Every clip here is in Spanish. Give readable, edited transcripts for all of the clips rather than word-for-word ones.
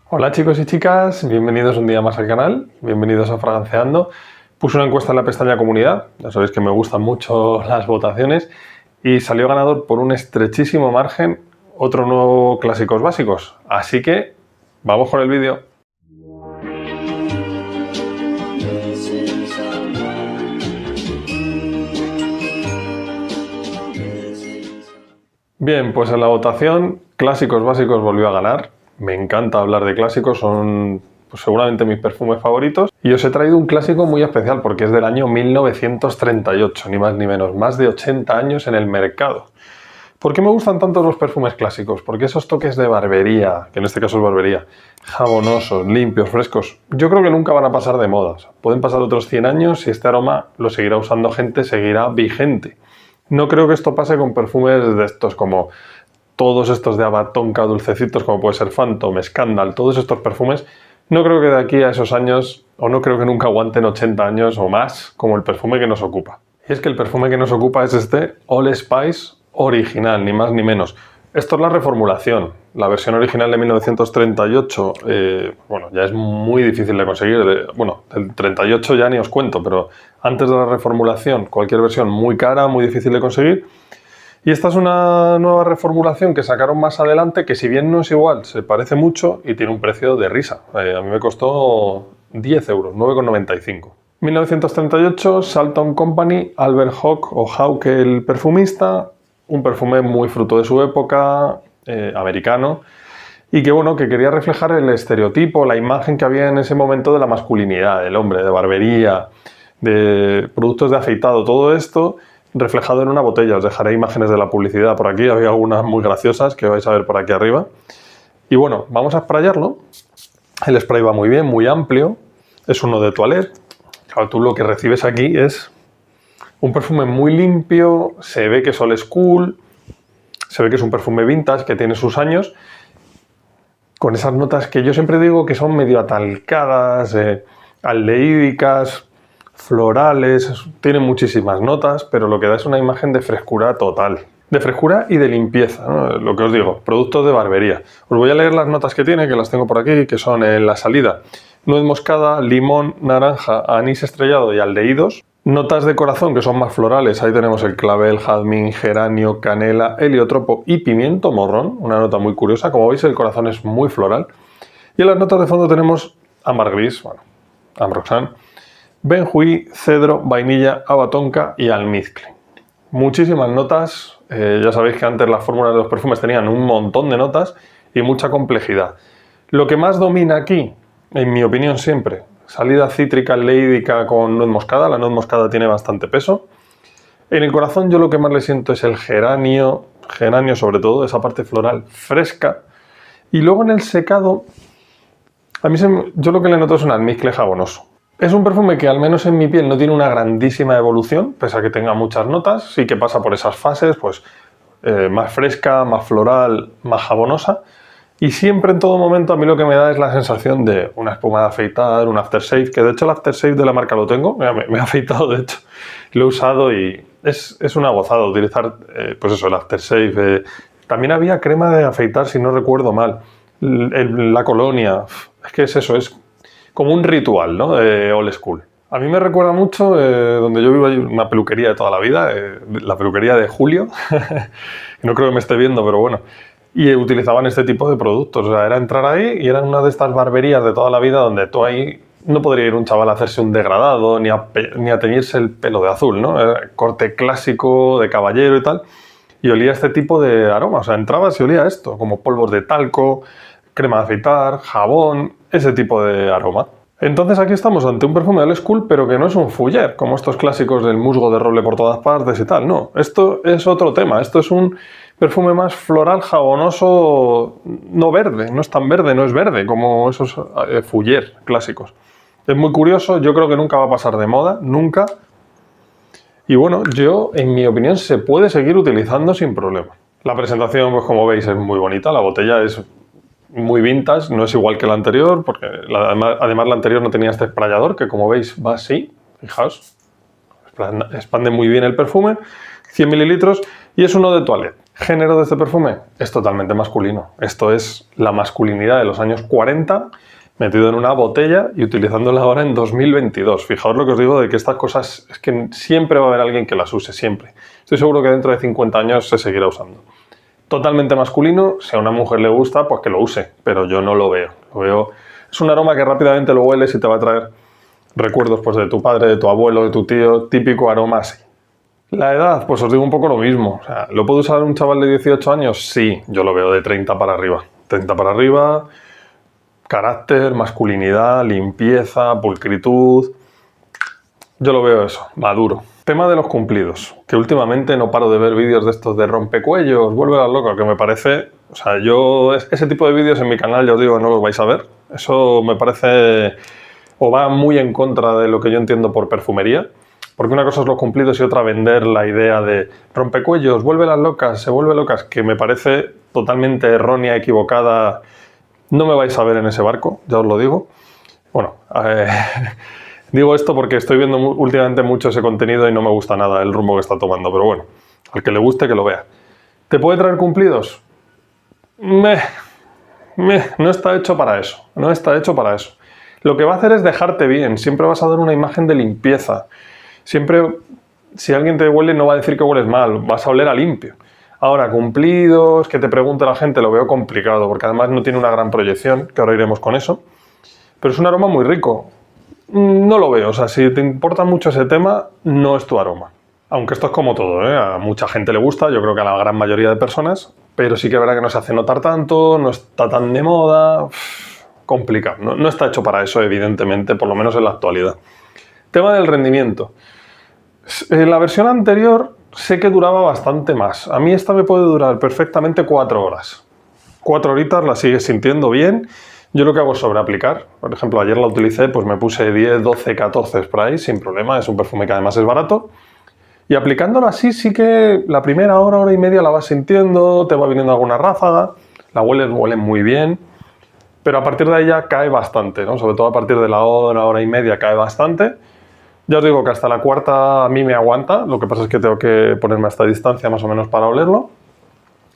Hola chicos y chicas, bienvenidos un día más al canal, bienvenidos a Fraganciando. Puse una encuesta en la pestaña comunidad, ya sabéis que me gustan mucho las votaciones, y salió ganador por un estrechísimo margen otro nuevo Clásicos Básicos. Así que vamos con el vídeo. Bien, pues en la votación Clásicos Básicos volvió a ganar. Me encanta hablar de clásicos, son pues, seguramente mis perfumes favoritos. Y os he traído un clásico muy especial porque es del año 1938, ni más ni menos, más de 80 años en el mercado. ¿Por qué me gustan tanto los perfumes clásicos? Porque esos toques de barbería, que en este caso es barbería, jabonosos, limpios, frescos, yo creo que nunca van a pasar de moda. O sea, pueden pasar otros 100 años y este aroma lo seguirá usando gente, seguirá vigente. No creo que esto pase con perfumes de estos como todos estos de Avatonka, dulcecitos como puede ser Phantom, Scandal, todos estos perfumes, no creo que de aquí a esos años, o no creo que nunca aguanten 80 años o más, como el perfume que nos ocupa. Y es que el perfume que nos ocupa es este All Spice original, ni más ni menos. Esto es la reformulación. La versión original de 1938, bueno, ya es muy difícil de conseguir. Bueno, el 38 ya ni os cuento, pero antes de la reformulación, cualquier versión muy cara, muy difícil de conseguir. Y esta es una nueva reformulación que sacaron más adelante, que si bien no es igual, se parece mucho y tiene un precio de risa. A mí me costó 10 euros, 9,95. 1938, Salton Company, Albert Hauck el perfumista, un perfume muy fruto de su época, americano, y que bueno, que quería reflejar el estereotipo, la imagen que había en ese momento de la masculinidad, del hombre, de barbería, de productos de afeitado, todo esto reflejado en una botella. Os dejaré imágenes de la publicidad por aquí, había algunas muy graciosas que vais a ver por aquí arriba. Y bueno, vamos a sprayarlo. El spray va muy bien, muy amplio, es uno de toilette. Claro, tú lo que recibes aquí es un perfume muy limpio, se ve que es old school, se ve que es un perfume vintage, que tiene sus años, con esas notas que yo siempre digo que son medio atalcadas, aldehídicas, florales, tiene muchísimas notas, pero lo que da es una imagen de frescura total. De frescura y de limpieza, ¿no? Lo que os digo, productos de barbería. Os voy a leer las notas que tiene, que las tengo por aquí, que son en la salida: nuez moscada, limón, naranja, anís estrellado y aldehídos. Notas de corazón, que son más florales, ahí tenemos el clavel, jazmín, geranio, canela, heliotropo y pimiento morrón, una nota muy curiosa. Como veis, el corazón es muy floral. Y en las notas de fondo tenemos ámbar gris, bueno, Ambroxan, benjuí, cedro, vainilla, avatonka y almizcle. Muchísimas notas. Ya sabéis que antes las fórmulas de los perfumes tenían un montón de notas y mucha complejidad. Lo que más domina aquí, en mi opinión siempre, salida cítrica, leídica con nuez moscada. La nuez moscada tiene bastante peso. En el corazón yo lo que más le siento es el geranio sobre todo, esa parte floral fresca. Y luego en el secado, yo lo que le noto es un almizcle jabonoso. Es un perfume que al menos en mi piel no tiene una grandísima evolución, pese a que tenga muchas notas, sí que pasa por esas fases, pues más fresca, más floral, más jabonosa, y siempre en todo momento a mí lo que me da es la sensación de una espuma de afeitar, un aftershave, que de hecho el aftershave de la marca lo tengo, me he afeitado de hecho, lo he usado y es una gozada utilizar pues eso, el aftershave. También había crema de afeitar, si no recuerdo mal, la colonia, es que es eso, es como un ritual, ¿no? Old school. A mí me recuerda mucho, donde yo vivo hay una peluquería de toda la vida, la peluquería de Julio, no creo que me esté viendo, pero bueno, y utilizaban este tipo de productos. O sea, era entrar ahí y eran una de estas barberías de toda la vida donde tú ahí no podría ir un chaval a hacerse un degradado ni a teñirse el pelo de azul, ¿no? Era corte clásico de caballero y tal, y olía este tipo de aromas. O sea, entrabas y olía esto, como polvos de talco, crema de afeitar, jabón, ese tipo de aroma. Entonces aquí estamos ante un perfume old school, pero que no es un fougère, como estos clásicos del musgo de roble por todas partes y tal. No, esto es otro tema. Esto es un perfume más floral, jabonoso, no verde, no es tan verde, no es verde como esos fougère clásicos. Es muy curioso, yo creo que nunca va a pasar de moda, nunca. Y bueno, en mi opinión, se puede seguir utilizando sin problema. La presentación, pues como veis, es muy bonita, la botella es muy vintage, no es igual que la anterior, porque además la anterior no tenía este sprayador, que como veis va así, fijaos, expande muy bien el perfume, 100 mililitros, y es uno de toilette. Género de este perfume es totalmente masculino. Esto es la masculinidad de los años 40 metido en una botella y utilizándola ahora en 2022. Fijaos lo que os digo de que estas cosas es que siempre va a haber alguien que las use, siempre. Estoy seguro que dentro de 50 años se seguirá usando. Totalmente masculino, si a una mujer le gusta, pues que lo use, pero yo no lo veo. Es un aroma que rápidamente lo hueles y te va a traer recuerdos pues, de tu padre, de tu abuelo, de tu tío, típico aroma así. La edad, pues os digo un poco lo mismo. O sea, ¿lo puede usar un chaval de 18 años? Sí, yo lo veo de 30 para arriba. 30 para arriba, carácter, masculinidad, limpieza, pulcritud. Yo lo veo eso, maduro. Tema de los cumplidos, que últimamente no paro de ver vídeos de estos de rompecuellos, vuelve a loco, que me parece... O sea, ese tipo de vídeos en mi canal, yo os digo, no los vais a ver. Eso me parece... o va muy en contra de lo que yo entiendo por perfumería. Porque una cosa es los cumplidos y otra vender la idea de rompecuellos, vuelve las locas, se vuelve locas, que me parece totalmente errónea, equivocada. No me vais a ver en ese barco, ya os lo digo. Bueno, digo esto porque estoy viendo últimamente mucho ese contenido y no me gusta nada el rumbo que está tomando, pero bueno, al que le guste que lo vea. ¿Te puede traer cumplidos? No está hecho para eso, no está hecho para eso. Lo que va a hacer es dejarte bien, siempre vas a dar una imagen de limpieza. Siempre, si alguien te huele, no va a decir que hueles mal, vas a oler a limpio. Ahora, cumplidos, que te pregunte la gente, lo veo complicado, porque además no tiene una gran proyección, que ahora iremos con eso. Pero es un aroma muy rico. No lo veo, o sea, si te importa mucho ese tema, no es tu aroma. Aunque esto es como todo, ¿eh? A mucha gente le gusta, yo creo que a la gran mayoría de personas, pero sí que es verdad que no se hace notar tanto, no está tan de moda, complicado. No está hecho para eso, evidentemente, por lo menos en la actualidad. Tema del rendimiento. En la versión anterior sé que duraba bastante más. A mí esta me puede durar perfectamente 4 horas. 4 horitas la sigues sintiendo bien. Yo lo que hago es sobreaplicar. Por ejemplo, ayer la utilicé, pues me puse 10, 12, 14 sprays sin problema. Es un perfume que además es barato. Y aplicándolo así sí que la primera hora, hora y media la vas sintiendo, te va viniendo alguna ráfaga, la huele muy bien. Pero a partir de ahí ya cae bastante, ¿no? Sobre todo a partir de la hora, hora y media cae bastante. Ya os digo que hasta la cuarta a mí me aguanta, lo que pasa es que tengo que ponerme a esta distancia más o menos para olerlo,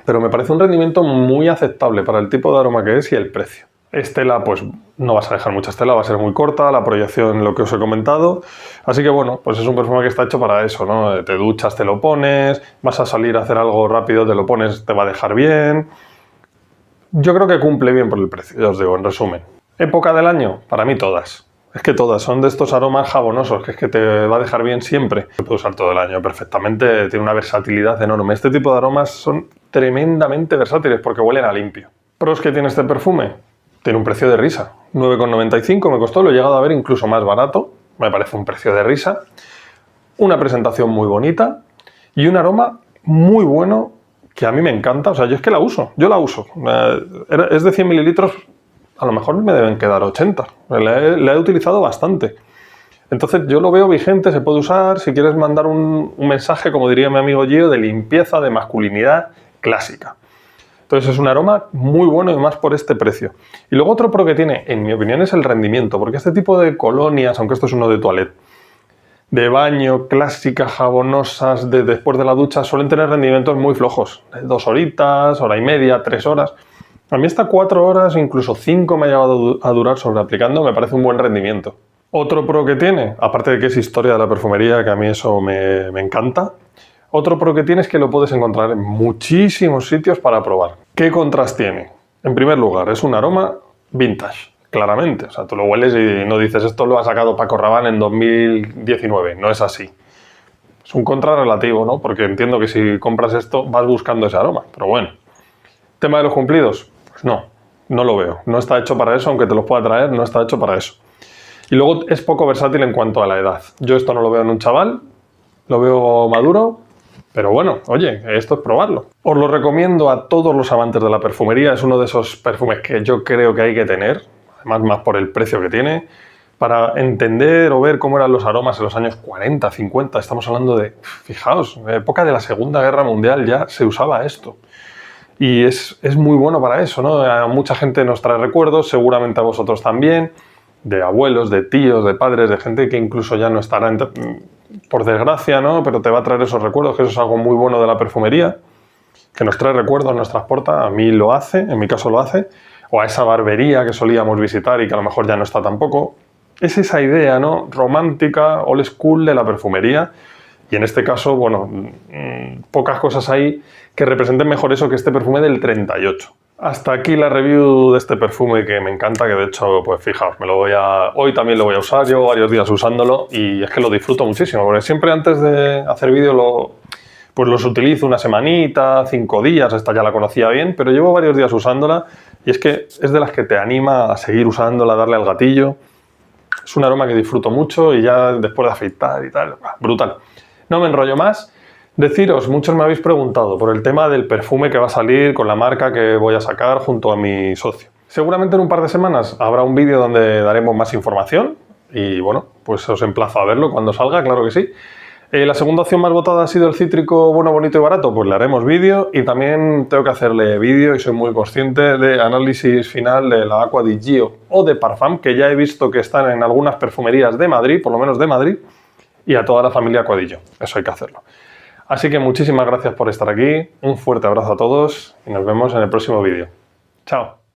pero me parece un rendimiento muy aceptable para el tipo de aroma que es y el precio. Estela, pues no vas a dejar mucha estela, va a ser muy corta, la proyección, lo que os he comentado, así que bueno, pues es un perfume que está hecho para eso, ¿no? Te duchas, te lo pones, vas a salir a hacer algo rápido, te lo pones, te va a dejar bien. Yo creo que cumple bien por el precio, ya os digo, en resumen. ¿Época del año? Para mí todas. Es que todas son de estos aromas jabonosos, que es que te va a dejar bien siempre. Se puede usar todo el año perfectamente, tiene una versatilidad enorme. Este tipo de aromas son tremendamente versátiles porque huelen a limpio. ¿Pros que tiene este perfume? Tiene un precio de risa. 9,95 me costó, lo he llegado a ver incluso más barato. Me parece un precio de risa. Una presentación muy bonita y un aroma muy bueno que a mí me encanta. O sea, yo es que la uso, yo la uso. Es de 100 mililitros. A lo mejor me deben quedar 80. La he utilizado bastante. Entonces yo lo veo vigente, se puede usar. Si quieres mandar un mensaje, como diría mi amigo Gio, de limpieza, de masculinidad clásica. Entonces es un aroma muy bueno y más por este precio. Y luego otro pro que tiene, en mi opinión, es el rendimiento. Porque este tipo de colonias, aunque esto es uno de toilette, de baño, clásicas, jabonosas, después de la ducha, suelen tener rendimientos muy flojos. 2 horitas, hora y media, 3 horas... A mí hasta 4 horas, incluso 5 me ha llegado a durar sobreaplicando, me parece un buen rendimiento. Otro pro que tiene, aparte de que es historia de la perfumería, que a mí eso me encanta, otro pro que tiene es que lo puedes encontrar en muchísimos sitios para probar. ¿Qué contras tiene? En primer lugar, es un aroma vintage, claramente. O sea, tú lo hueles y no dices, esto lo ha sacado Paco Rabanne en 2019, no es así. Es un contra relativo, ¿no? Porque entiendo que si compras esto vas buscando ese aroma, pero bueno. ¿Tema de los cumplidos? Pues no lo veo. No está hecho para eso, aunque te los pueda traer, no está hecho para eso. Y luego es poco versátil en cuanto a la edad. Yo esto no lo veo en un chaval, lo veo maduro, pero bueno, oye, esto es probarlo. Os lo recomiendo a todos los amantes de la perfumería, es uno de esos perfumes que yo creo que hay que tener, además más por el precio que tiene, para entender o ver cómo eran los aromas en los años 40, 50. Estamos hablando de, fijaos, en la época de la Segunda Guerra Mundial ya se usaba esto. Y es muy bueno para eso, ¿no? A mucha gente nos trae recuerdos, seguramente a vosotros también, de abuelos, de tíos, de padres, de gente que incluso ya no estará, por desgracia, ¿no? Pero te va a traer esos recuerdos, que eso es algo muy bueno de la perfumería, que nos trae recuerdos, nos transporta, a mí lo hace, en mi caso lo hace, o a esa barbería que solíamos visitar y que a lo mejor ya no está tampoco. Es esa idea, ¿no?, romántica, old school de la perfumería, y en este caso, bueno, pocas cosas hay que representen mejor eso que este perfume del 38. Hasta aquí la review de este perfume que me encanta, que de hecho, pues fijaos, hoy también lo voy a usar, llevo varios días usándolo y es que lo disfruto muchísimo, porque siempre antes de hacer vídeo pues los utilizo una semanita, 5 días, esta ya la conocía bien, pero llevo varios días usándola y es que es de las que te anima a seguir usándola, a darle al gatillo. Es un aroma que disfruto mucho y ya después de afeitar y tal, brutal. No me enrollo más. Deciros, muchos me habéis preguntado por el tema del perfume que va a salir con la marca que voy a sacar junto a mi socio. Seguramente en un par de semanas habrá un vídeo donde daremos más información y bueno, pues os emplazo a verlo cuando salga, claro que sí. La segunda opción más votada ha sido el cítrico bueno, bonito y barato, pues le haremos vídeo y también tengo que hacerle vídeo y soy muy consciente de análisis final de la Acqua di Gio o de Parfum, que ya he visto que están en algunas perfumerías de Madrid, por lo menos de Madrid, y a toda la familia Acqua di Gio, eso hay que hacerlo. Así que muchísimas gracias por estar aquí, un fuerte abrazo a todos y nos vemos en el próximo vídeo. ¡Chao!